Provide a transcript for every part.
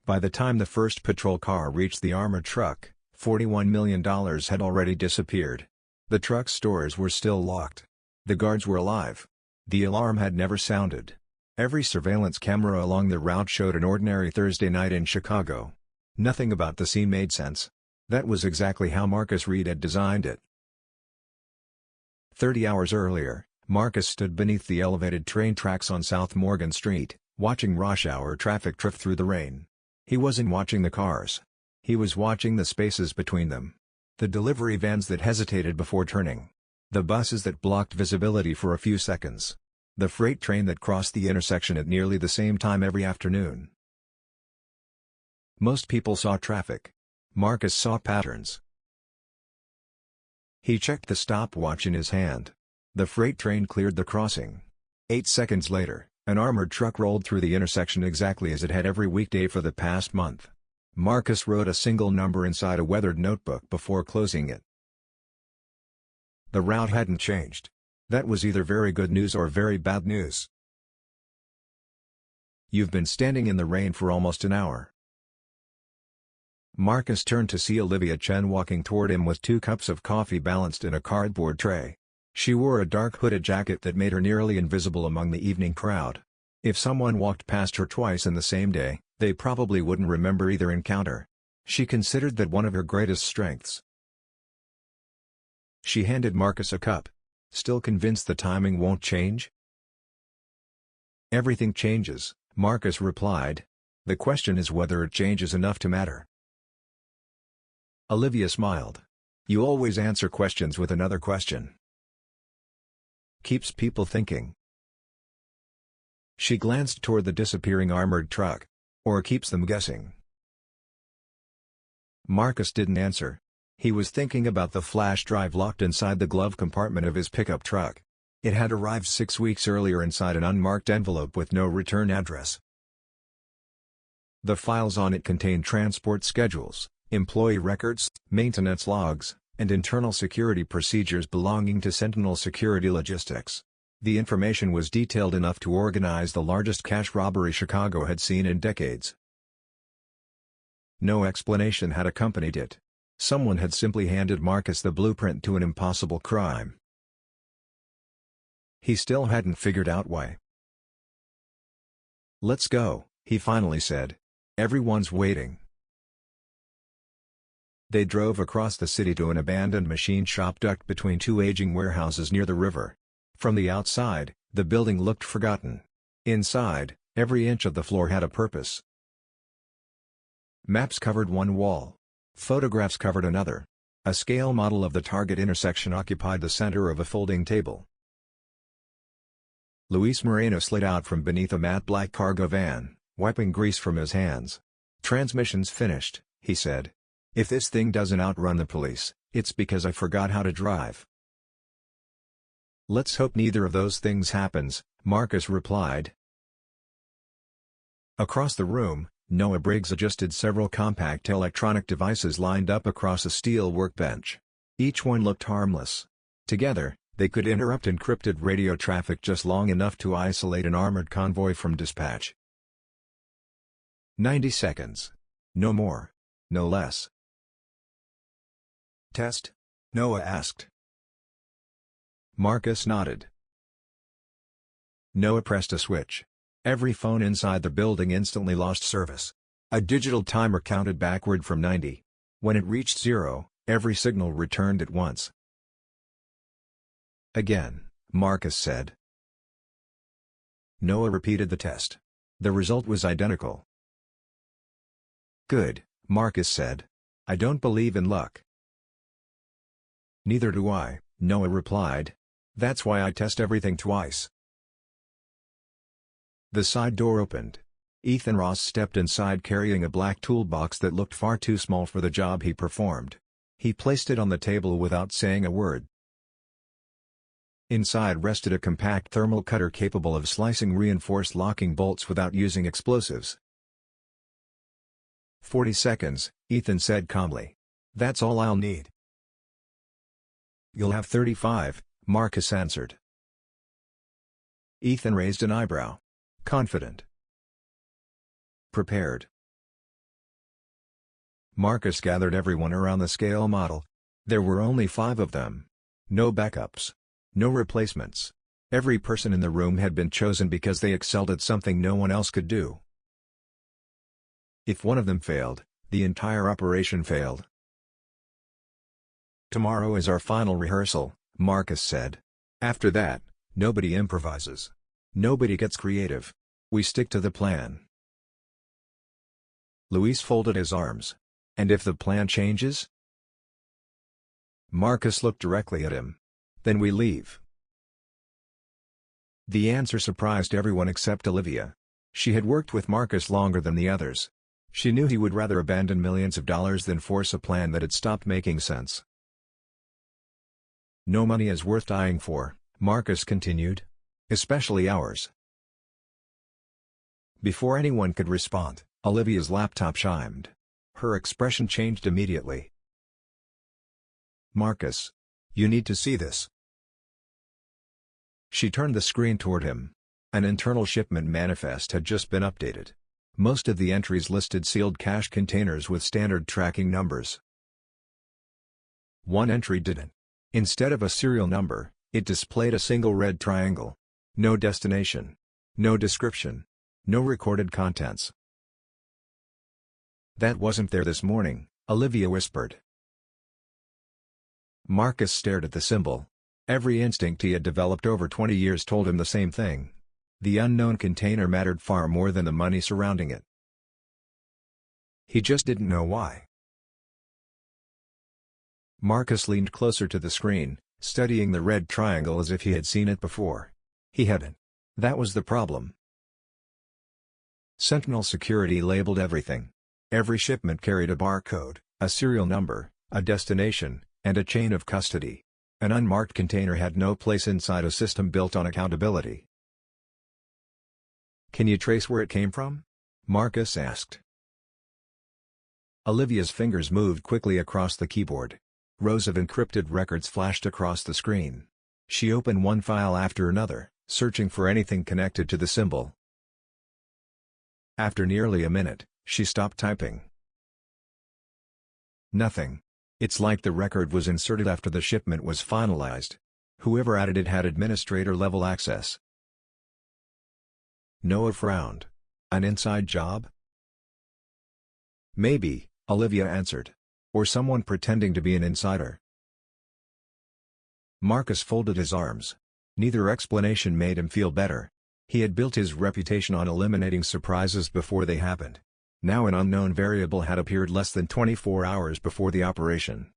By the time the first patrol car reached the armored truck, $41 million had already disappeared. The truck's doors were still locked. The guards were alive. The alarm had never sounded. Every surveillance camera along the route showed an ordinary Thursday night in Chicago. Nothing about the scene made sense. That was exactly how Marcus Reed had designed it. 30 hours earlier, Marcus stood beneath the elevated train tracks on South Morgan Street, watching rush-hour traffic drift through the rain. He wasn't watching the cars. He was watching the spaces between them. The delivery vans that hesitated before turning. The buses that blocked visibility for a few seconds. The freight train that crossed the intersection at nearly the same time every afternoon. Most people saw traffic. Marcus saw patterns. He checked the stopwatch in his hand. The freight train cleared the crossing. 8 seconds later, an armored truck rolled through the intersection exactly as it had every weekday for the past month. Marcus wrote a single number inside a weathered notebook before closing it. The route hadn't changed. That was either very good news or very bad news. "You've been standing in the rain for almost an hour." Marcus turned to see Olivia Chen walking toward him with 2 cups of coffee balanced in a cardboard tray. She wore a dark hooded jacket that made her nearly invisible among the evening crowd. If someone walked past her twice in the same day, they probably wouldn't remember either encounter. She considered that one of her greatest strengths. She handed Marcus a cup. "Still convinced the timing won't change?" "Everything changes," Marcus replied. "The question is whether it changes enough to matter." Olivia smiled. "You always answer questions with another question." "Keeps people thinking." She glanced toward the disappearing armored truck. "Or keeps them guessing." Marcus didn't answer. He was thinking about the flash drive locked inside the glove compartment of his pickup truck. It had arrived 6 weeks earlier inside an unmarked envelope with no return address. The files on it contained transport schedules, employee records, maintenance logs, and internal security procedures belonging to Sentinel Security Logistics. The information was detailed enough to organize the largest cash robbery Chicago had seen in decades. No explanation had accompanied it. Someone had simply handed Marcus the blueprint to an impossible crime. He still hadn't figured out why. "Let's go," he finally said. "Everyone's waiting." They drove across the city to an abandoned machine shop tucked between 2 aging warehouses near the river. From the outside, the building looked forgotten. Inside, every inch of the floor had a purpose. Maps covered one wall. Photographs covered another. A scale model of the target intersection occupied the center of a folding table. Luis Moreno slid out from beneath a matte black cargo van, wiping grease from his hands. "Transmission's finished," he said. "If this thing doesn't outrun the police, it's because I forgot how to drive." "Let's hope neither of those things happens," Marcus replied. Across the room, Noah Briggs adjusted several compact electronic devices lined up across a steel workbench. Each one looked harmless. Together, they could interrupt encrypted radio traffic just long enough to isolate an armored convoy from dispatch. 90 seconds. No more. No less. "Test?" Noah asked. Marcus nodded. Noah pressed a switch. Every phone inside the building instantly lost service. A digital timer counted backward from 90. When it reached 0, every signal returned at once. "Again," Marcus said. Noah repeated the test. The result was identical. "Good," Marcus said. "I don't believe in luck." "Neither do I," Noah replied. "That's why I test everything twice." The side door opened. Ethan Ross stepped inside carrying a black toolbox that looked far too small for the job he performed. He placed it on the table without saying a word. Inside rested a compact thermal cutter capable of slicing reinforced locking bolts without using explosives. 40 seconds, Ethan said calmly. "That's all I'll need." "You'll have 35, Marcus answered. Ethan raised an eyebrow. "Confident?" "Prepared." Marcus gathered everyone around the scale model. There were only 5 of them. No backups. No replacements. Every person in the room had been chosen because they excelled at something no one else could do. If one of them failed, the entire operation failed. "Tomorrow is our final rehearsal," Marcus said. "After that, nobody improvises. Nobody gets creative. We stick to the plan." Luis folded his arms. "And if the plan changes?" Marcus looked directly at him. "Then we leave." The answer surprised everyone except Olivia. She had worked with Marcus longer than the others. She knew he would rather abandon millions of dollars than force a plan that had stopped making sense. "No money is worth dying for," Marcus continued. "Especially ours." Before anyone could respond, Olivia's laptop chimed. Her expression changed immediately. "Marcus. You need to see this." She turned the screen toward him. An internal shipment manifest had just been updated. Most of the entries listed sealed cash containers with standard tracking numbers. One entry didn't. Instead of a serial number, it displayed a single red triangle. No destination. No description. No recorded contents. "That wasn't there this morning," Olivia whispered. Marcus stared at the symbol. Every instinct he had developed over 20 years told him the same thing. The unknown container mattered far more than the money surrounding it. He just didn't know why. Marcus leaned closer to the screen, studying the red triangle as if he had seen it before. He hadn't. That was the problem. Sentinel security labeled everything. Every shipment carried a barcode, a serial number, a destination, and a chain of custody. An unmarked container had no place inside a system built on accountability. "Can you trace where it came from?" Marcus asked. Olivia's fingers moved quickly across the keyboard. Rows of encrypted records flashed across the screen. She opened one file after another, searching for anything connected to the symbol. After nearly a minute, she stopped typing. "Nothing. It's like the record was inserted after the shipment was finalized. Whoever added it had administrator-level access." Noah frowned. "An inside job?" "Maybe," Olivia answered. "Or someone pretending to be an insider." Marcus folded his arms. Neither explanation made him feel better. He had built his reputation on eliminating surprises before they happened. Now an unknown variable had appeared less than 24 hours before the operation.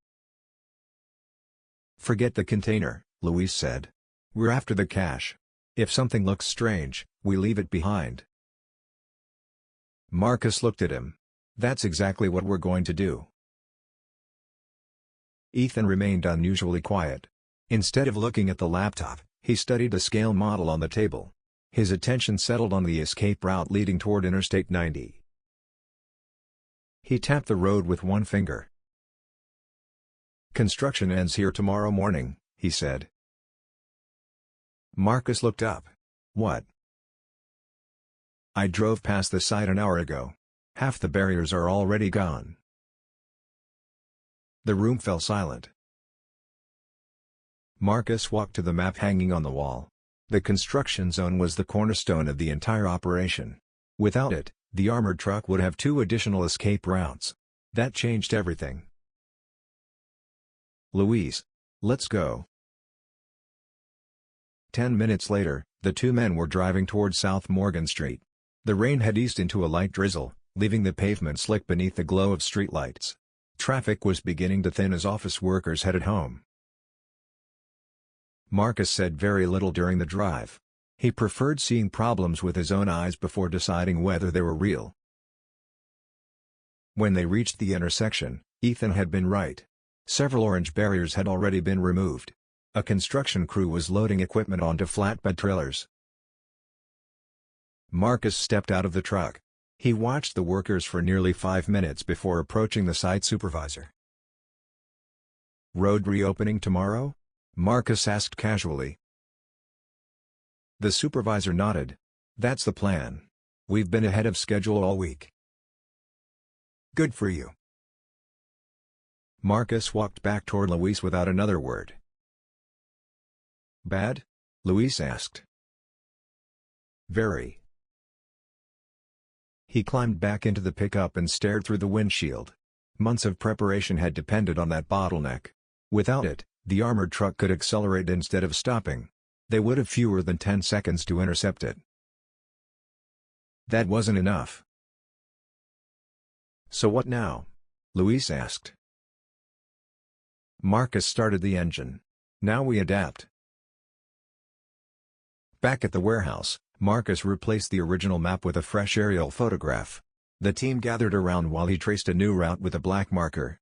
"Forget the container," Luis said. "We're after the cash. If something looks strange, we leave it behind." Marcus looked at him. "That's exactly what we're going to do." Ethan remained unusually quiet. Instead of looking at the laptop, he studied a scale model on the table. His attention settled on the escape route leading toward Interstate 90. He tapped the road with one finger. "Construction ends here tomorrow morning," he said. Marcus looked up. "What?" "I drove past the site an hour ago. Half the barriers are already gone." The room fell silent. Marcus walked to the map hanging on the wall. The construction zone was the cornerstone of the entire operation. Without it, the armored truck would have 2 additional escape routes. That changed everything. "Luis. Let's go." 10 minutes later, the 2 men were driving toward South Morgan Street. The rain had eased into a light drizzle, leaving the pavement slick beneath the glow of streetlights. Traffic was beginning to thin as office workers headed home. Marcus said very little during the drive. He preferred seeing problems with his own eyes before deciding whether they were real. When they reached the intersection, Ethan had been right. Several orange barriers had already been removed. A construction crew was loading equipment onto flatbed trailers. Marcus stepped out of the truck. He watched the workers for nearly 5 minutes before approaching the site supervisor. "Road reopening tomorrow?" Marcus asked casually. The supervisor nodded. "That's the plan. We've been ahead of schedule all week." "Good for you." Marcus walked back toward Luis without another word. "Bad?" Luis asked. "Very." He climbed back into the pickup and stared through the windshield. Months of preparation had depended on that bottleneck. Without it, the armored truck could accelerate instead of stopping. They would have fewer than 10 seconds to intercept it. That wasn't enough. "So what now?" Luis asked. Marcus started the engine. "Now we adapt." Back at the warehouse, Marcus replaced the original map with a fresh aerial photograph. The team gathered around while he traced a new route with a black marker.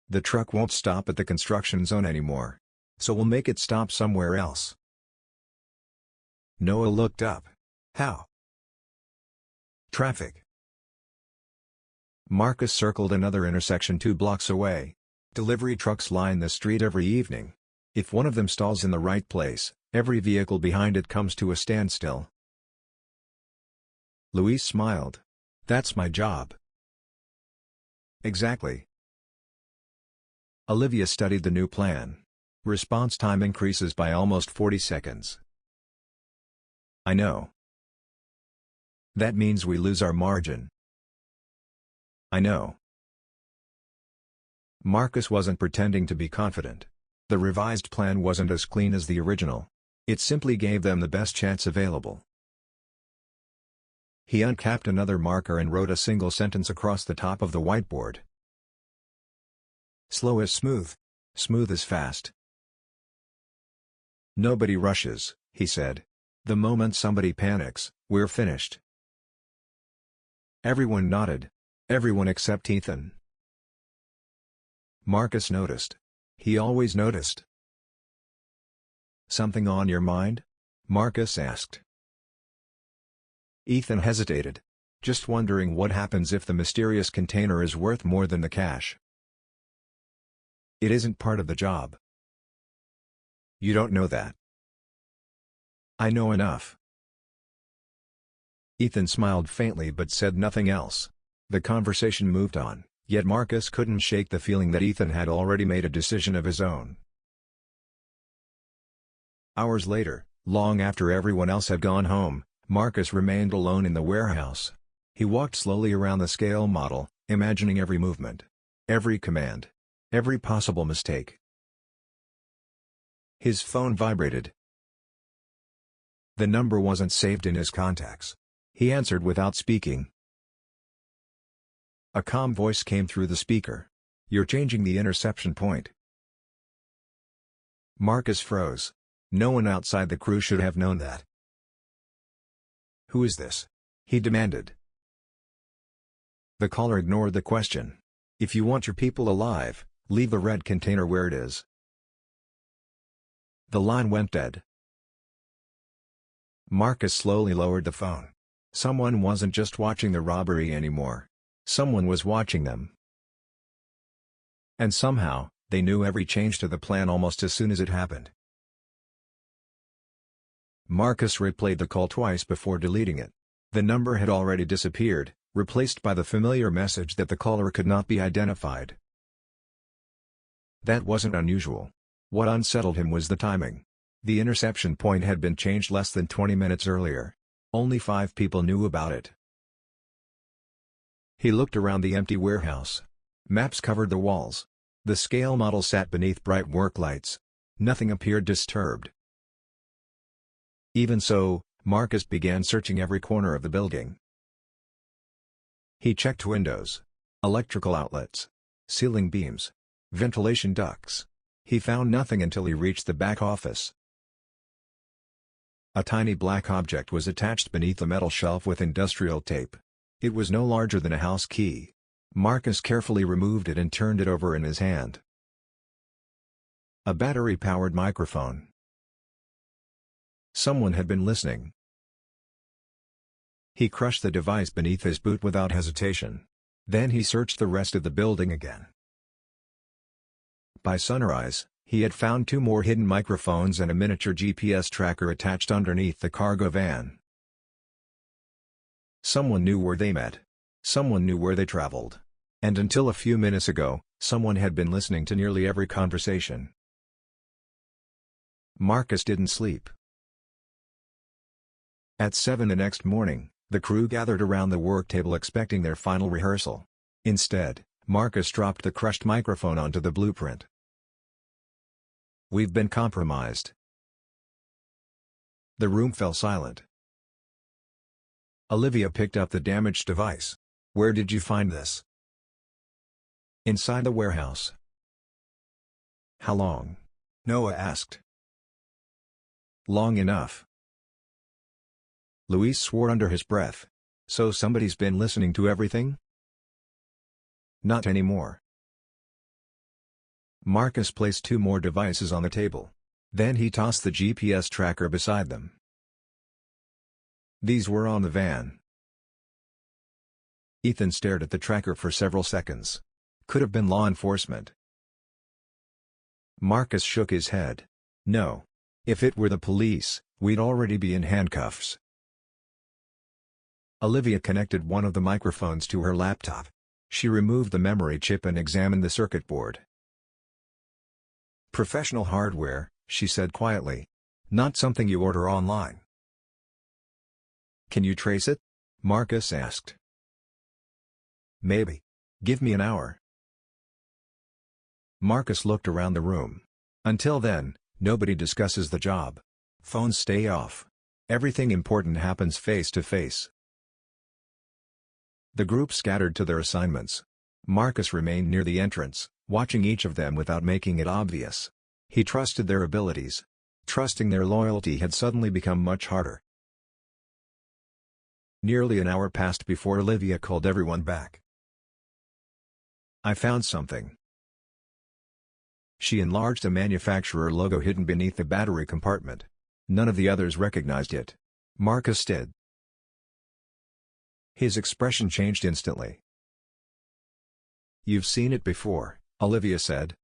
"The truck won't stop at the construction zone anymore. So we'll make it stop somewhere else." Noah looked up. "How?" "Traffic." Marcus circled another intersection 2 blocks away. Delivery trucks line the street every evening. If one of them stalls in the right place, every vehicle behind it comes to a standstill. Luis smiled. "That's my job." "Exactly." Olivia studied the new plan. Response time increases by almost 40 seconds. "I know." "That means we lose our margin." "I know." Marcus wasn't pretending to be confident. The revised plan wasn't as clean as the original. It simply gave them the best chance available. He uncapped another marker and wrote a single sentence across the top of the whiteboard. "Slow is smooth. Smooth is fast." "Nobody rushes," he said. "The moment somebody panics, we're finished." Everyone nodded. Everyone except Ethan. Marcus noticed. He always noticed. "Something on your mind?" Marcus asked. Ethan hesitated. "Just wondering what happens if the mysterious container is worth more than the cash." "It isn't part of the job." "You don't know that." "I know enough." Ethan smiled faintly but said nothing else. The conversation moved on, yet Marcus couldn't shake the feeling that Ethan had already made a decision of his own. Hours later, long after everyone else had gone home, Marcus remained alone in the warehouse. He walked slowly around the scale model, imagining every movement, every command, every possible mistake. His phone vibrated. The number wasn't saved in his contacts. He answered without speaking. A calm voice came through the speaker. "You're changing the interception point." Marcus froze. No one outside the crew should have known that. "Who is this?" he demanded. The caller ignored the question. "If you want your people alive, leave the red container where it is." The line went dead. Marcus slowly lowered the phone. Someone wasn't just watching the robbery anymore. Someone was watching them. And somehow, they knew every change to the plan almost as soon as it happened. Marcus replayed the call twice before deleting it. The number had already disappeared, replaced by the familiar message that the caller could not be identified. That wasn't unusual. What unsettled him was the timing. The interception point had been changed less than 20 minutes earlier. Only 5 people knew about it. He looked around the empty warehouse. Maps covered the walls. The scale model sat beneath bright work lights. Nothing appeared disturbed. Even so, Marcus began searching every corner of the building. He checked windows, electrical outlets, ceiling beams, ventilation ducts. He found nothing until he reached the back office. A tiny black object was attached beneath a metal shelf with industrial tape. It was no larger than a house key. Marcus carefully removed it and turned it over in his hand. A battery-powered microphone. Someone had been listening. He crushed the device beneath his boot without hesitation. Then he searched the rest of the building again. By sunrise, he had found 2 more hidden microphones and a miniature GPS tracker attached underneath the cargo van. Someone knew where they met. Someone knew where they traveled. And until a few minutes ago, someone had been listening to nearly every conversation. Marcus didn't sleep. At 7 the next morning, the crew gathered around the work table expecting their final rehearsal. Instead, Marcus dropped the crushed microphone onto the blueprint. "We've been compromised." The room fell silent. Olivia picked up the damaged device. "Where did you find this?" "Inside the warehouse." "How long?" Noah asked. "Long enough." Luis swore under his breath. "So somebody's been listening to everything?" "Not anymore." Marcus placed 2 more devices on the table. Then he tossed the GPS tracker beside them. "These were on the van." Ethan stared at the tracker for several seconds. "Could have been law enforcement." Marcus shook his head. "No. If it were the police, we'd already be in handcuffs." Olivia connected one of the microphones to her laptop. She removed the memory chip and examined the circuit board. "Professional hardware," she said quietly. "Not something you order online." "Can you trace it?" Marcus asked. "Maybe. Give me an hour." Marcus looked around the room. "Until then, nobody discusses the job. Phones stay off. Everything important happens face to face." The group scattered to their assignments. Marcus remained near the entrance, watching each of them without making it obvious. He trusted their abilities. Trusting their loyalty had suddenly become much harder. Nearly an hour passed before Olivia called everyone back. "I found something." She enlarged a manufacturer logo hidden beneath the battery compartment. None of the others recognized it. Marcus did. His expression changed instantly. "You've seen it before," Olivia said.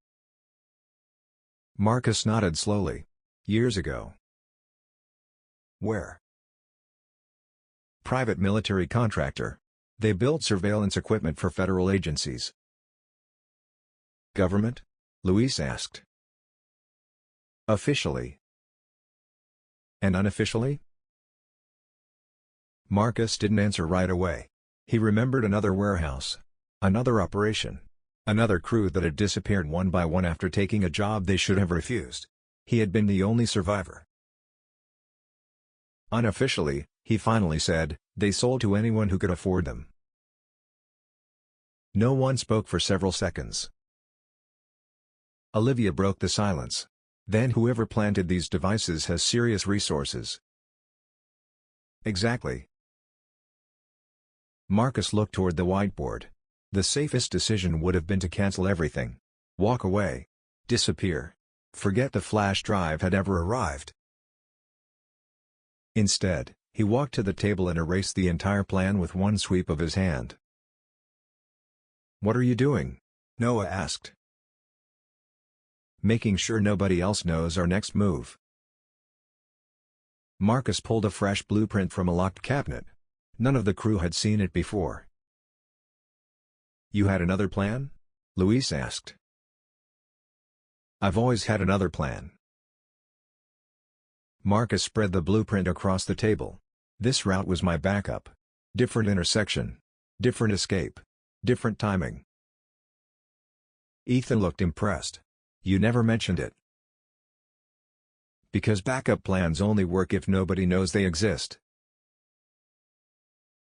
Marcus nodded slowly. "Years ago." "Where?" "Private military contractor. They built surveillance equipment for federal agencies." "Government?" Luis asked. "Officially." "And unofficially?" Marcus didn't answer right away. He remembered another warehouse. Another operation. Another crew that had disappeared one by one after taking a job they should have refused. He had been the only survivor. "Unofficially," he finally said, "they sold to anyone who could afford them." No one spoke for several seconds. Olivia broke the silence. "Then whoever planted these devices has serious resources." "Exactly." Marcus looked toward the whiteboard. The safest decision would have been to cancel everything. Walk away. Disappear. Forget the flash drive had ever arrived. Instead, he walked to the table and erased the entire plan with one sweep of his hand. "What are you doing?" Noah asked. "Making sure nobody else knows our next move." Marcus pulled a fresh blueprint from a locked cabinet. None of the crew had seen it before. "You had another plan?" Luis asked. "I've always had another plan." Marcus spread the blueprint across the table. "This route was my backup. Different intersection. Different escape. Different timing." Ethan looked impressed. "You never mentioned it." "Because backup plans only work if nobody knows they exist."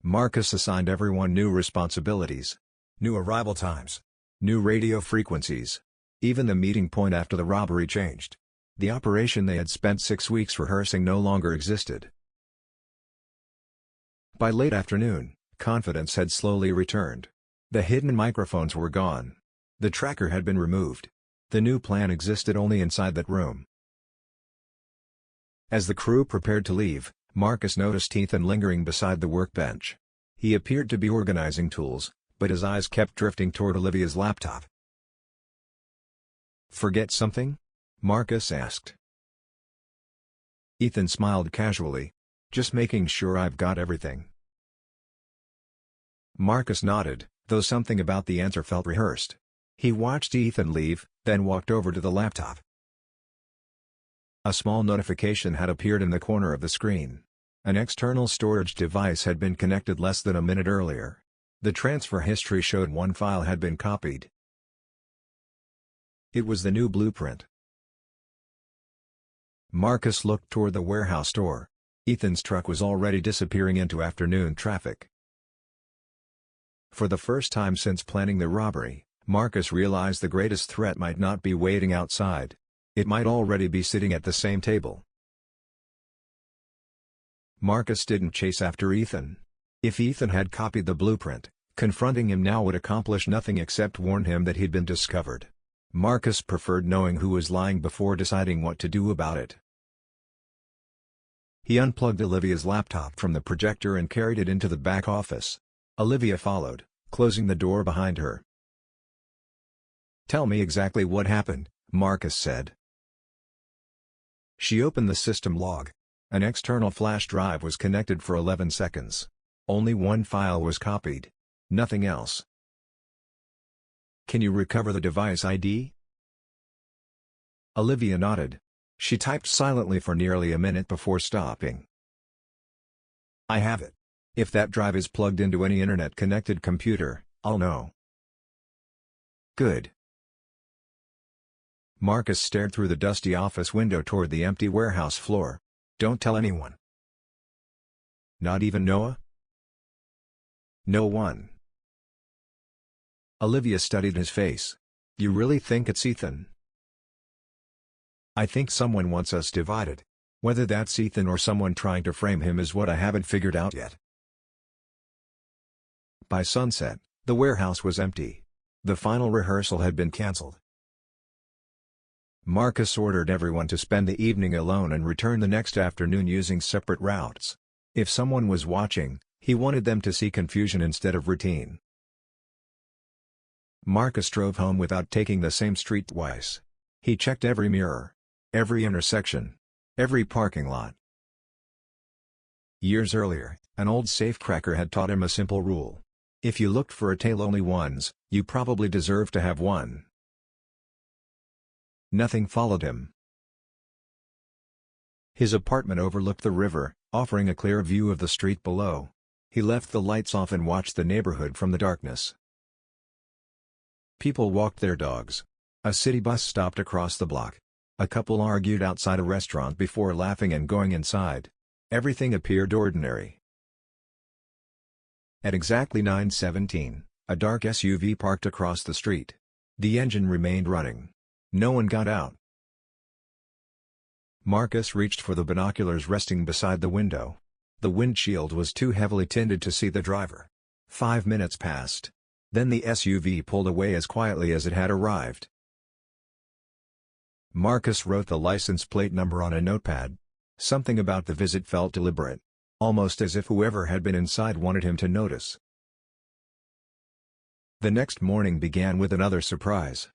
Marcus assigned everyone new responsibilities. New arrival times. New radio frequencies. Even the meeting point after the robbery changed. The operation they had spent 6 weeks rehearsing no longer existed. By late afternoon, confidence had slowly returned. The hidden microphones were gone. The tracker had been removed. The new plan existed only inside that room. As the crew prepared to leave, Marcus noticed Ethan lingering beside the workbench. He appeared to be organizing tools, but his eyes kept drifting toward Olivia's laptop. "Forget something?" Marcus asked. Ethan smiled casually. "Just making sure I've got everything." Marcus nodded, though something about the answer felt rehearsed. He watched Ethan leave, then walked over to the laptop. A small notification had appeared in the corner of the screen. An external storage device had been connected less than a minute earlier. The transfer history showed one file had been copied. It was the new blueprint. Marcus looked toward the warehouse door. Ethan's truck was already disappearing into afternoon traffic. For the first time since planning the robbery, Marcus realized the greatest threat might not be waiting outside. It might already be sitting at the same table. Marcus didn't chase after Ethan. If Ethan had copied the blueprint, confronting him now would accomplish nothing except warn him that he'd been discovered. Marcus preferred knowing who was lying before deciding what to do about it. He unplugged Olivia's laptop from the projector and carried it into the back office. Olivia followed, closing the door behind her. "Tell me exactly what happened," Marcus said. She opened the system log. An external flash drive was connected for 11 seconds. Only one file was copied. Nothing else. "Can you recover the device ID?" Olivia nodded. She typed silently for nearly a minute before stopping. "I have it. If that drive is plugged into any internet-connected computer, I'll know." "Good." Marcus stared through the dusty office window toward the empty warehouse floor. "Don't tell anyone." "Not even Noah?" "No one." Olivia studied his face. "You really think it's Ethan?" "I think someone wants us divided. Whether that's Ethan or someone trying to frame him is what I haven't figured out yet." By sunset, the warehouse was empty. The final rehearsal had been cancelled. Marcus ordered everyone to spend the evening alone and return the next afternoon using separate routes. If someone was watching, he wanted them to see confusion instead of routine. Marcus drove home without taking the same street twice. He checked every mirror, every intersection, every parking lot. Years earlier, an old safecracker had taught him a simple rule. If you looked for a tail only once, you probably deserved to have one. Nothing followed him. His apartment overlooked the river, offering a clear view of the street below. He left the lights off and watched the neighborhood from the darkness. People walked their dogs. A city bus stopped across the block. A couple argued outside a restaurant before laughing and going inside. Everything appeared ordinary. At exactly 9:17, a dark SUV parked across the street. The engine remained running. No one got out. Marcus reached for the binoculars resting beside the window. The windshield was too heavily tinted to see the driver. 5 minutes passed. Then the SUV pulled away as quietly as it had arrived. Marcus wrote the license plate number on a notepad. Something about the visit felt deliberate. Almost as if whoever had been inside wanted him to notice. The next morning began with another surprise.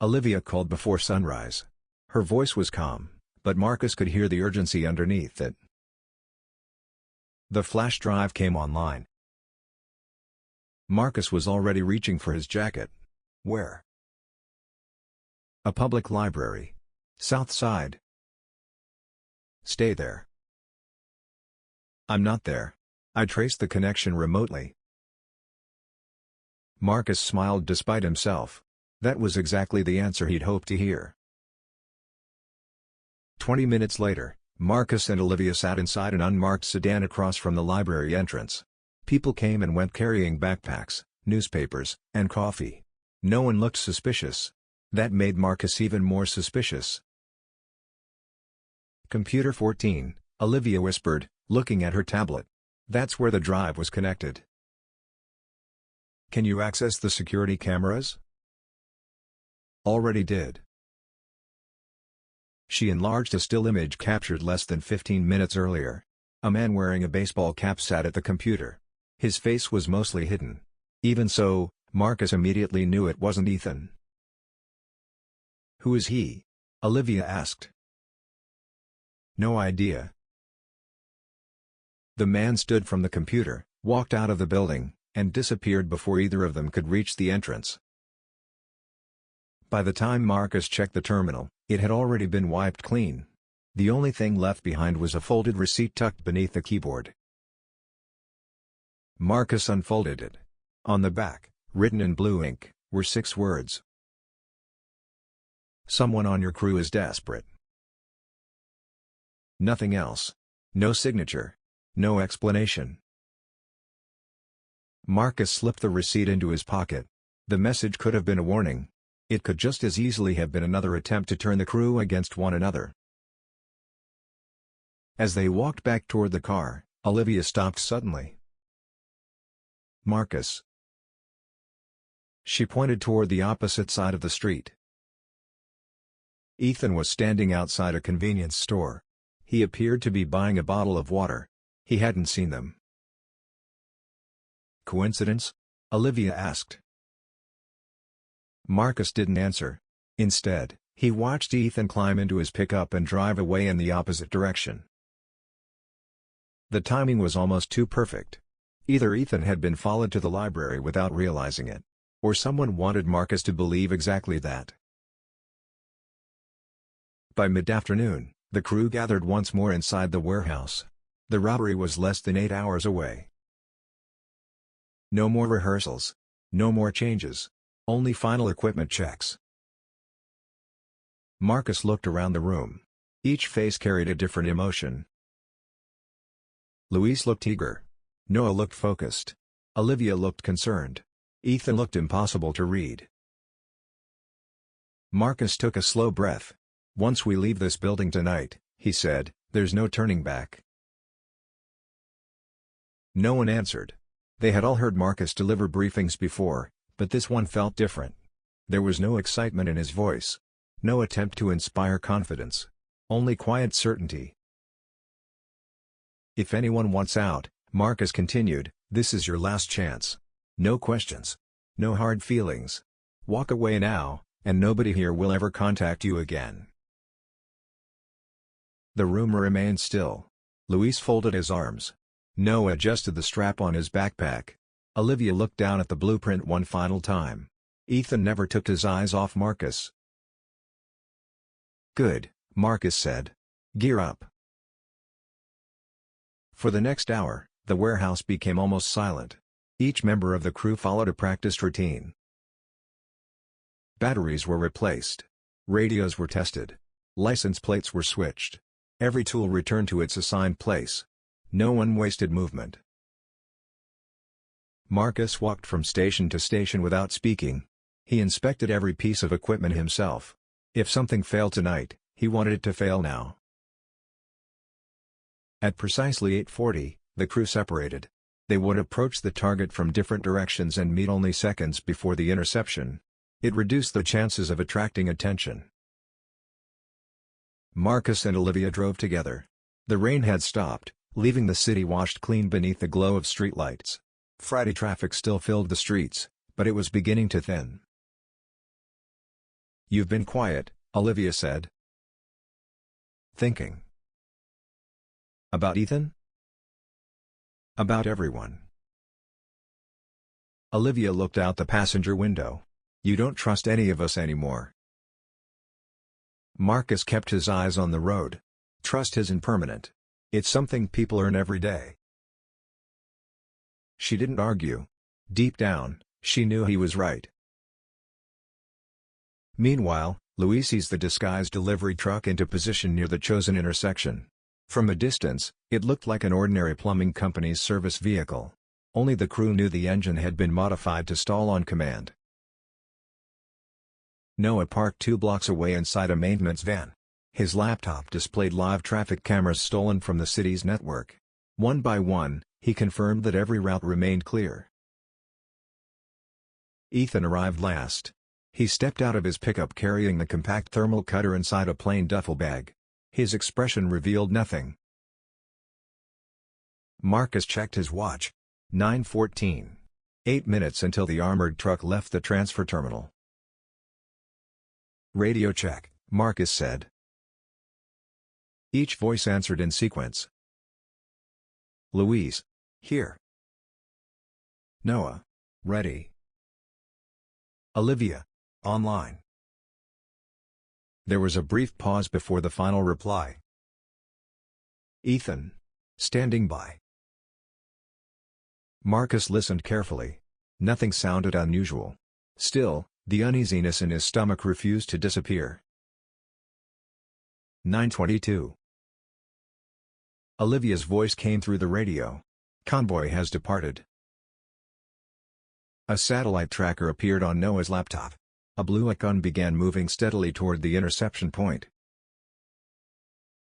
Olivia called before sunrise. Her voice was calm, but Marcus could hear the urgency underneath it. The flash drive came online. Marcus was already reaching for his jacket. "Where?" "A public library. South Side." "Stay there." "I'm not there. I traced the connection remotely." Marcus smiled despite himself. That was exactly the answer he'd hoped to hear. 20 minutes later, Marcus and Olivia sat inside an unmarked sedan across from the library entrance. People came and went carrying backpacks, newspapers, and coffee. No one looked suspicious. That made Marcus even more suspicious. "Computer 14, Olivia whispered, looking at her tablet. "That's where the drive was connected." "Can you access the security cameras?" "Already did." She enlarged a still image captured less than 15 minutes earlier. A man wearing a baseball cap sat at the computer. His face was mostly hidden. Even so, Marcus immediately knew it wasn't Ethan. "Who is he?" Olivia asked. "No idea." The man stood from the computer, walked out of the building, and disappeared before either of them could reach the entrance. By the time Marcus checked the terminal, it had already been wiped clean. The only thing left behind was a folded receipt tucked beneath the keyboard. Marcus unfolded it. On the back, written in blue ink, were 6 words. Someone on your crew is desperate. Nothing else. No signature. No explanation. Marcus slipped the receipt into his pocket. The message could have been a warning. It could just as easily have been another attempt to turn the crew against one another. As they walked back toward the car, Olivia stopped suddenly. Marcus. She pointed toward the opposite side of the street. Ethan was standing outside a convenience store. He appeared to be buying a bottle of water. He hadn't seen them. Coincidence? Olivia asked. Marcus didn't answer. Instead, he watched Ethan climb into his pickup and drive away in the opposite direction. The timing was almost too perfect. Either Ethan had been followed to the library without realizing it, or someone wanted Marcus to believe exactly that. By mid-afternoon, the crew gathered once more inside the warehouse. The robbery was less than 8 hours away. No more rehearsals. No more changes. Only final equipment checks. Marcus looked around the room. Each face carried a different emotion. Luis looked eager. Noah looked focused. Olivia looked concerned. Ethan looked impossible to read. Marcus took a slow breath. "Once we leave this building tonight," he said, "there's no turning back." No one answered. They had all heard Marcus deliver briefings before, but this one felt different. There was no excitement in his voice. No attempt to inspire confidence. Only quiet certainty. "If anyone wants out," Marcus continued, "this is your last chance. No questions. No hard feelings. Walk away now, and nobody here will ever contact you again." The room remained still. Luis folded his arms. Noah adjusted the strap on his backpack. Olivia looked down at the blueprint one final time. Ethan never took his eyes off Marcus. "Good," Marcus said. "Gear up." For the next hour, the warehouse became almost silent. Each member of the crew followed a practiced routine. Batteries were replaced. Radios were tested. License plates were switched. Every tool returned to its assigned place. No one wasted movement. Marcus walked from station to station without speaking. He inspected every piece of equipment himself. If something failed tonight, he wanted it to fail now. At precisely 8:40, the crew separated. They would approach the target from different directions and meet only seconds before the interception. It reduced the chances of attracting attention. Marcus and Olivia drove together. The rain had stopped, leaving the city washed clean beneath the glow of streetlights. Friday traffic still filled the streets, but it was beginning to thin. "You've been quiet," Olivia said. "Thinking." "About Ethan?" "About everyone." Olivia looked out the passenger window. "You don't trust any of us anymore." Marcus kept his eyes on the road. "Trust isn't permanent. It's something people earn every day." She didn't argue. Deep down, she knew he was right. Meanwhile, Luis eased the disguised delivery truck into position near the chosen intersection. From a distance, it looked like an ordinary plumbing company's service vehicle. Only the crew knew the engine had been modified to stall on command. Noah parked 2 blocks away inside a maintenance van. His laptop displayed live traffic cameras stolen from the city's network. One by one, he confirmed that every route remained clear. Ethan arrived last. He stepped out of his pickup carrying the compact thermal cutter inside a plain duffel bag. His expression revealed nothing. Marcus checked his watch. 9:14. 8 minutes until the armored truck left the transfer terminal. "Radio check," Marcus said. Each voice answered in sequence. "Luis. Here. Noah. Ready. Olivia. Online. There was a brief pause before the final reply. Ethan. Standing by. Marcus listened carefully. Nothing sounded unusual. Still, the uneasiness in his stomach refused to disappear. 9:22. Olivia's voice came through the radio. Convoy has departed. A satellite tracker appeared on Noah's laptop. A blue icon began moving steadily toward the interception point.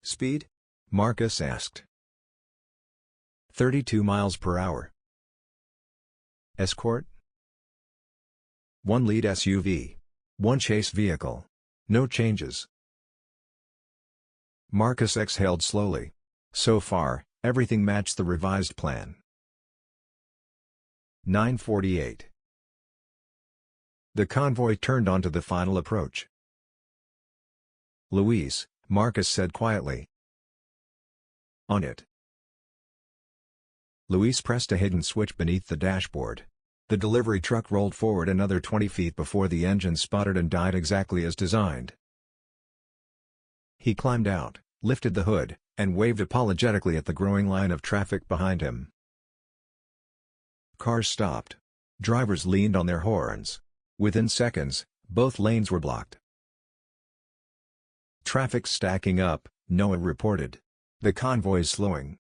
Speed? Marcus asked. 32 miles per hour. Escort? 1 lead SUV. 1 chase vehicle. No changes. Marcus exhaled slowly. So far, everything matched the revised plan. 9:48. The convoy turned onto the final approach. Louise, Marcus said quietly. On it. Louise pressed a hidden switch beneath the dashboard. The delivery truck rolled forward another 20 feet before the engine sputtered and died exactly as designed. He climbed out, lifted the hood, and waved apologetically at the growing line of traffic behind him. Cars stopped. Drivers leaned on their horns. Within seconds, both lanes were blocked. Traffic stacking up, Noah reported. The convoy's slowing.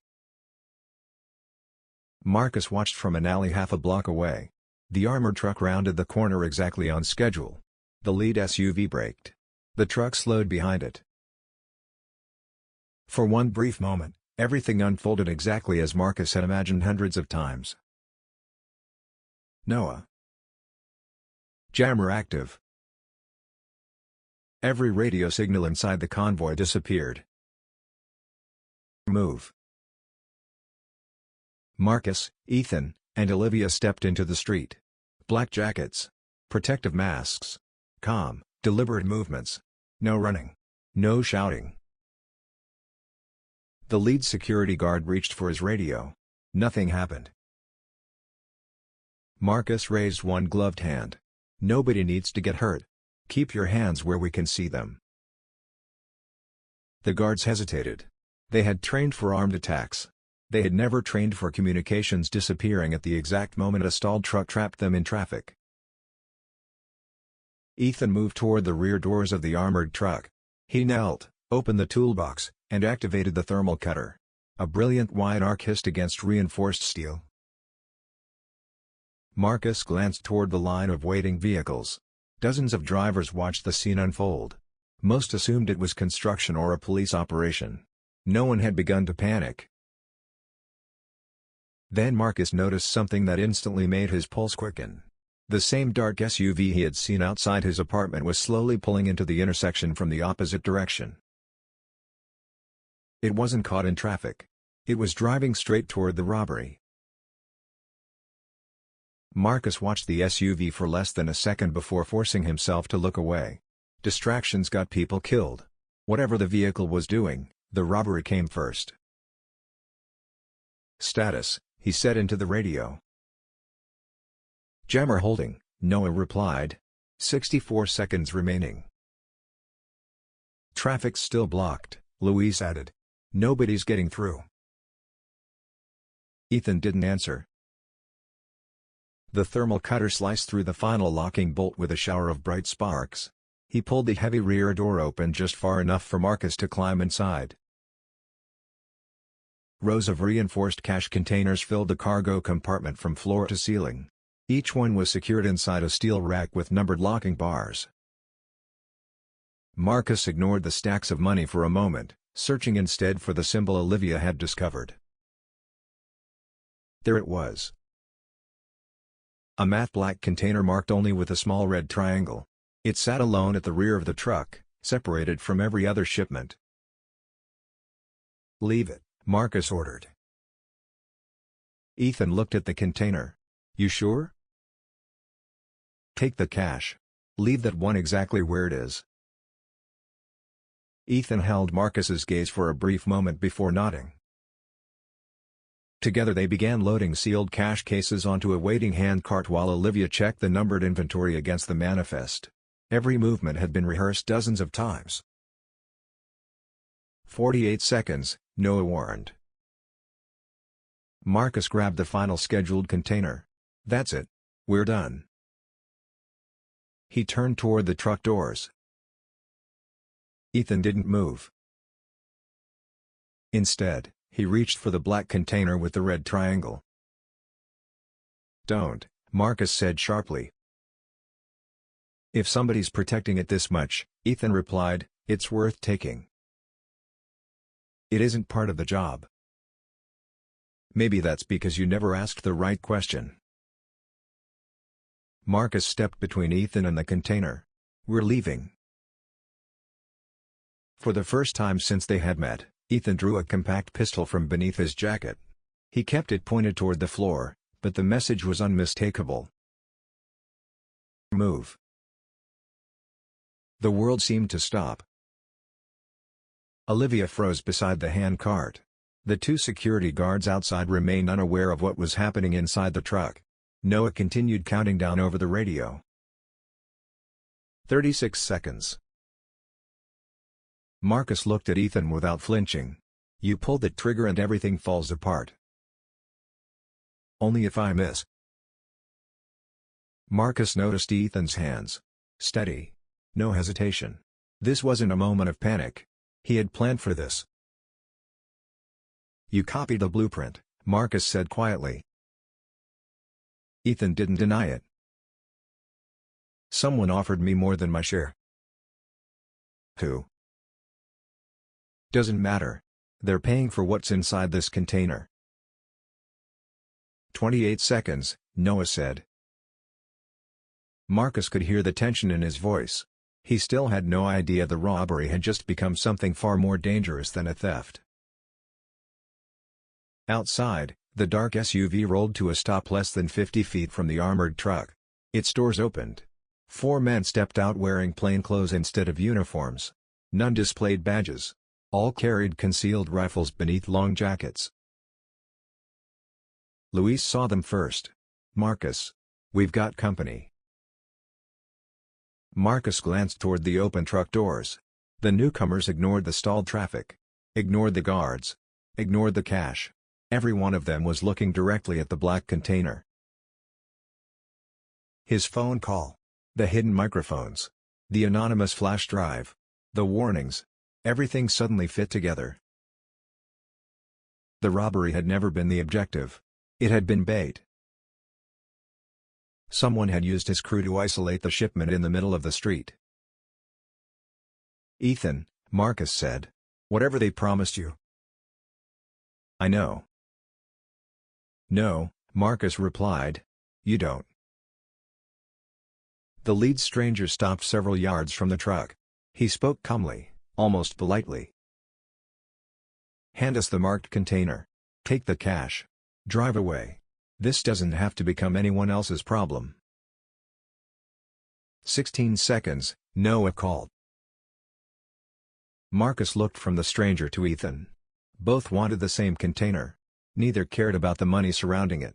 Marcus watched from an alley half a block away. The armored truck rounded the corner exactly on schedule. The lead SUV braked. The truck slowed behind it. For one brief moment, everything unfolded exactly as Marcus had imagined hundreds of times. Noah. Jammer active. Every radio signal inside the convoy disappeared. Move. Marcus, Ethan, and Olivia stepped into the street. Black jackets. Protective masks. Calm, deliberate movements. No running. No shouting. The lead security guard reached for his radio. Nothing happened. Marcus raised one gloved hand. Nobody needs to get hurt. Keep your hands where we can see them. The guards hesitated. They had trained for armed attacks. They had never trained for communications disappearing at the exact moment a stalled truck trapped them in traffic. Ethan moved toward the rear doors of the armored truck. He knelt, opened the toolbox, and activated the thermal cutter. A brilliant white arc hissed against reinforced steel. Marcus glanced toward the line of waiting vehicles. Dozens of drivers watched the scene unfold. Most assumed it was construction or a police operation. No one had begun to panic. Then Marcus noticed something that instantly made his pulse quicken. The same dark SUV he had seen outside his apartment was slowly pulling into the intersection from the opposite direction. It wasn't caught in traffic. It was driving straight toward the robbery. Marcus watched the SUV for less than a second before forcing himself to look away. Distractions got people killed. Whatever the vehicle was doing, the robbery came first. Status, he said into the radio. Jammer holding, Noah replied. 64 seconds remaining. Traffic's still blocked, Louise added. Nobody's getting through. Ethan didn't answer. The thermal cutter sliced through the final locking bolt with a shower of bright sparks. He pulled the heavy rear door open just far enough for Marcus to climb inside. Rows of reinforced cash containers filled the cargo compartment from floor to ceiling. Each one was secured inside a steel rack with numbered locking bars. Marcus ignored the stacks of money for a moment, searching instead for the symbol Olivia had discovered. There it was. A matte black container marked only with a small red triangle. It sat alone at the rear of the truck, separated from every other shipment. Leave it, Marcus ordered. Ethan looked at the container. You sure? Take the cash. Leave that one exactly where it is. Ethan held Marcus's gaze for a brief moment before nodding. Together they began loading sealed cash cases onto a waiting handcart while Olivia checked the numbered inventory against the manifest. Every movement had been rehearsed dozens of times. 48 seconds, Noah warned. Marcus grabbed the final scheduled container. That's it. We're done. He turned toward the truck doors. Ethan didn't move. Instead, he reached for the black container with the red triangle. Don't, Marcus said sharply. If somebody's protecting it this much, Ethan replied, it's worth taking. It isn't part of the job. Maybe that's because you never asked the right question. Marcus stepped between Ethan and the container. We're leaving. For the first time since they had met, Ethan drew a compact pistol from beneath his jacket. He kept it pointed toward the floor, but the message was unmistakable. Move. The world seemed to stop. Olivia froze beside the handcart. The two security guards outside remained unaware of what was happening inside the truck. Noah continued counting down over the radio. 36 seconds. Marcus looked at Ethan without flinching. You pull the trigger and everything falls apart. Only if I miss. Marcus noticed Ethan's hands. Steady. No hesitation. This wasn't a moment of panic. He had planned for this. You copied the blueprint, Marcus said quietly. Ethan didn't deny it. Someone offered me more than my share. Who? Doesn't matter. They're paying for what's inside this container. 28 seconds, Noah said. Marcus could hear the tension in his voice. He still had no idea the robbery had just become something far more dangerous than a theft. Outside, the dark SUV rolled to a stop less than 50 feet from the armored truck. Its doors opened. 4 men stepped out wearing plainclothes instead of uniforms. None displayed badges. All carried concealed rifles beneath long jackets. Luis saw them first. Marcus. We've got company. Marcus glanced toward the open truck doors. The newcomers ignored the stalled traffic. Ignored the guards. Ignored the cash. Every one of them was looking directly at the black container. His phone call. The hidden microphones. The anonymous flash drive. The warnings. Everything suddenly fit together. The robbery had never been the objective. It had been bait. Someone had used his crew to isolate the shipment in the middle of the street. Ethan, Marcus said. Whatever they promised you. I know. No, Marcus replied. You don't. The lead stranger stopped several yards from the truck. He spoke calmly. Almost politely. Hand us the marked container. Take the cash. Drive away. This doesn't have to become anyone else's problem. 16 seconds, Noah called. Marcus looked from the stranger to Ethan. Both wanted the same container. Neither cared about the money surrounding it.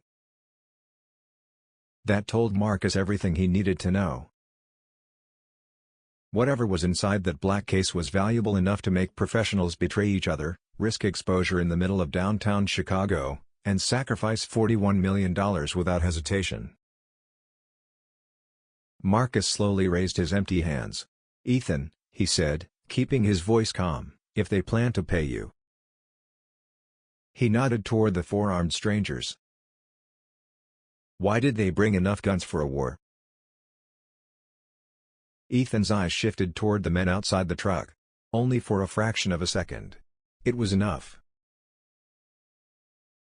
That told Marcus everything he needed to know. Whatever was inside that black case was valuable enough to make professionals betray each other, risk exposure in the middle of downtown Chicago, and sacrifice $41 million without hesitation. Marcus slowly raised his empty hands. Ethan, he said, keeping his voice calm, if they plan to pay you. He nodded toward the 4 armed strangers. Why did they bring enough guns for a war? Ethan's eyes shifted toward the men outside the truck. Only for a fraction of a second. It was enough.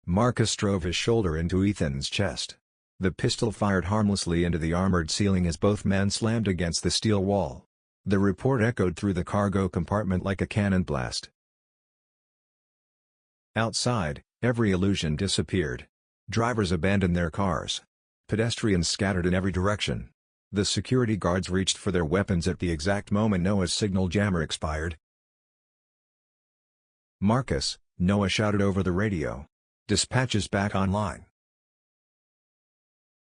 Marcus drove his shoulder into Ethan's chest. The pistol fired harmlessly into the armored ceiling as both men slammed against the steel wall. The report echoed through the cargo compartment like a cannon blast. Outside, every illusion disappeared. Drivers abandoned their cars. Pedestrians scattered in every direction. The security guards reached for their weapons at the exact moment Noah's signal jammer expired. Marcus, Noah shouted over the radio. Dispatches back online.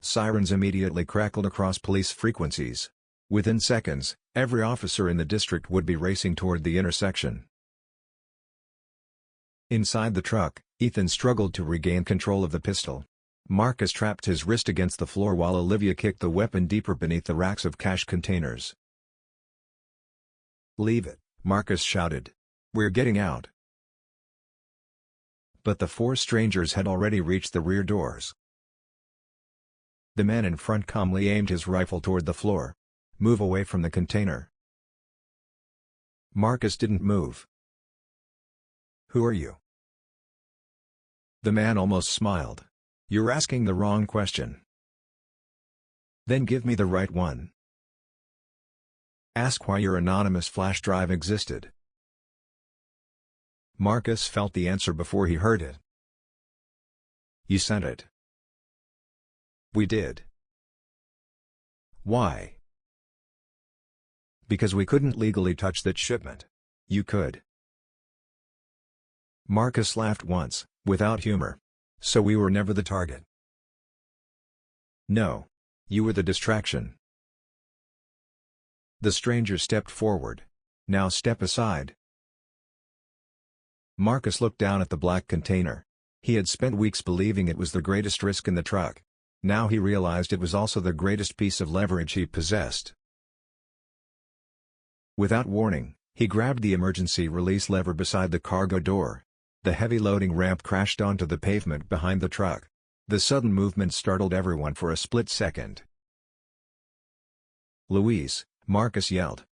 Sirens immediately crackled across police frequencies. Within seconds, every officer in the district would be racing toward the intersection. Inside the truck, Ethan struggled to regain control of the pistol. Marcus trapped his wrist against the floor while Olivia kicked the weapon deeper beneath the racks of cash containers. "Leave it," Marcus shouted. "We're getting out." But the four strangers had already reached the rear doors. The man in front calmly aimed his rifle toward the floor. "Move away from the container." Marcus didn't move. "Who are you?" The man almost smiled. "You're asking the wrong question." "Then give me the right one. Ask why your anonymous flash drive existed." Marcus felt the answer before he heard it. "You sent it." "We did." "Why?" "Because we couldn't legally touch that shipment. You could." Marcus laughed once, without humor. "So we were never the target?" "No. You were the distraction." The stranger stepped forward. "Now step aside." Marcus looked down at the black container. He had spent weeks believing it was the greatest risk in the truck. Now he realized it was also the greatest piece of leverage he possessed. Without warning, he grabbed the emergency release lever beside the cargo door. The heavy loading ramp crashed onto the pavement behind the truck. The sudden movement startled everyone for a split second. "Luis!" Marcus yelled.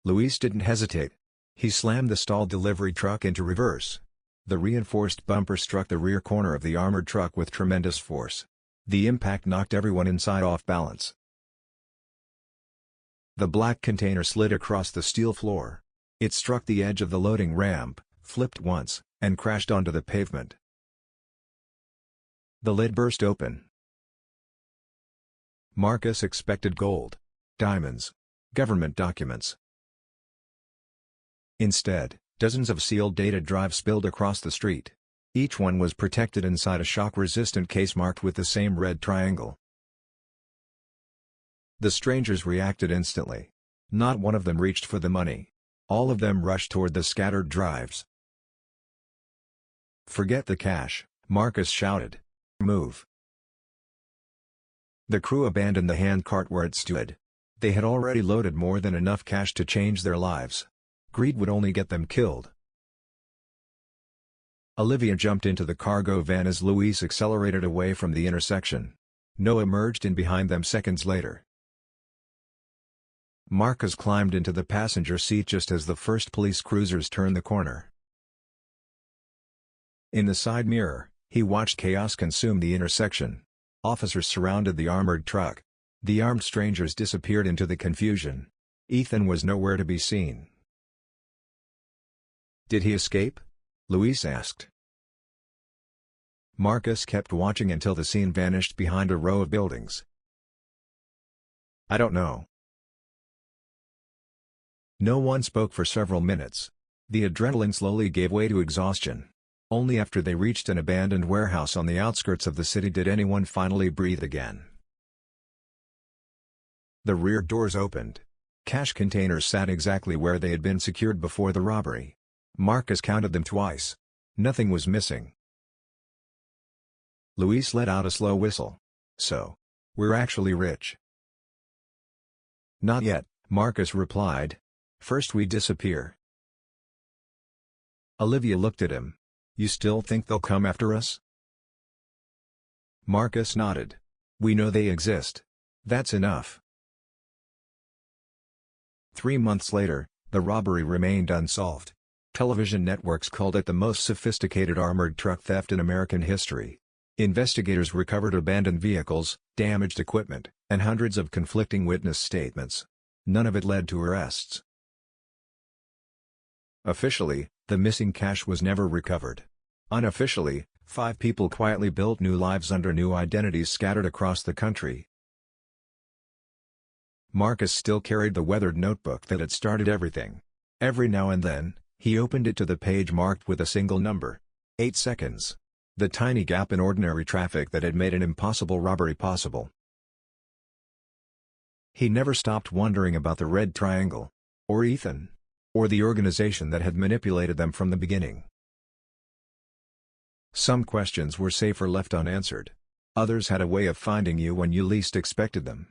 Luis didn't hesitate. He slammed the stalled delivery truck into reverse. The reinforced bumper struck the rear corner of the armored truck with tremendous force. The impact knocked everyone inside off balance. The black container slid across the steel floor. It struck the edge of the loading ramp, flipped once, and crashed onto the pavement. The lid burst open. Marcus expected gold, diamonds, government documents. Instead, dozens of sealed data drives spilled across the street. Each one was protected inside a shock-resistant case marked with the same red triangle. The strangers reacted instantly. Not one of them reached for the money. All of them rushed toward the scattered drives. "Forget the cash," Marcus shouted. "Move." The crew abandoned the handcart where it stood. They had already loaded more than enough cash to change their lives. Greed would only get them killed. Olivia jumped into the cargo van as Luis accelerated away from the intersection. Noah emerged in behind them seconds later. Marcus climbed into the passenger seat just as the first police cruisers turned the corner. In the side mirror, he watched chaos consume the intersection. Officers surrounded the armored truck. The armed strangers disappeared into the confusion. Ethan was nowhere to be seen. "Did he escape?" Luis asked. Marcus kept watching until the scene vanished behind a row of buildings. "I don't know." No one spoke for several minutes. The adrenaline slowly gave way to exhaustion. Only after they reached an abandoned warehouse on the outskirts of the city did anyone finally breathe again. The rear doors opened. Cash containers sat exactly where they had been secured before the robbery. Marcus counted them twice. Nothing was missing. Luis let out a slow whistle. "So, we're actually rich." "Not yet," Marcus replied. "First we disappear." Olivia looked at him. "You still think they'll come after us?" Marcus nodded. "We know they exist. That's enough." 3 months later, the robbery remained unsolved. Television networks called it the most sophisticated armored truck theft in American history. Investigators recovered abandoned vehicles, damaged equipment, and hundreds of conflicting witness statements. None of it led to arrests. Officially, the missing cash was never recovered. Unofficially, 5 people quietly built new lives under new identities scattered across the country. Marcus still carried the weathered notebook that had started everything. Every now and then, he opened it to the page marked with a single number. 8 seconds. The tiny gap in ordinary traffic that had made an impossible robbery possible. He never stopped wondering about the red triangle. Or Ethan. Or the organization that had manipulated them from the beginning. Some questions were safer left unanswered. Others had a way of finding you when you least expected them.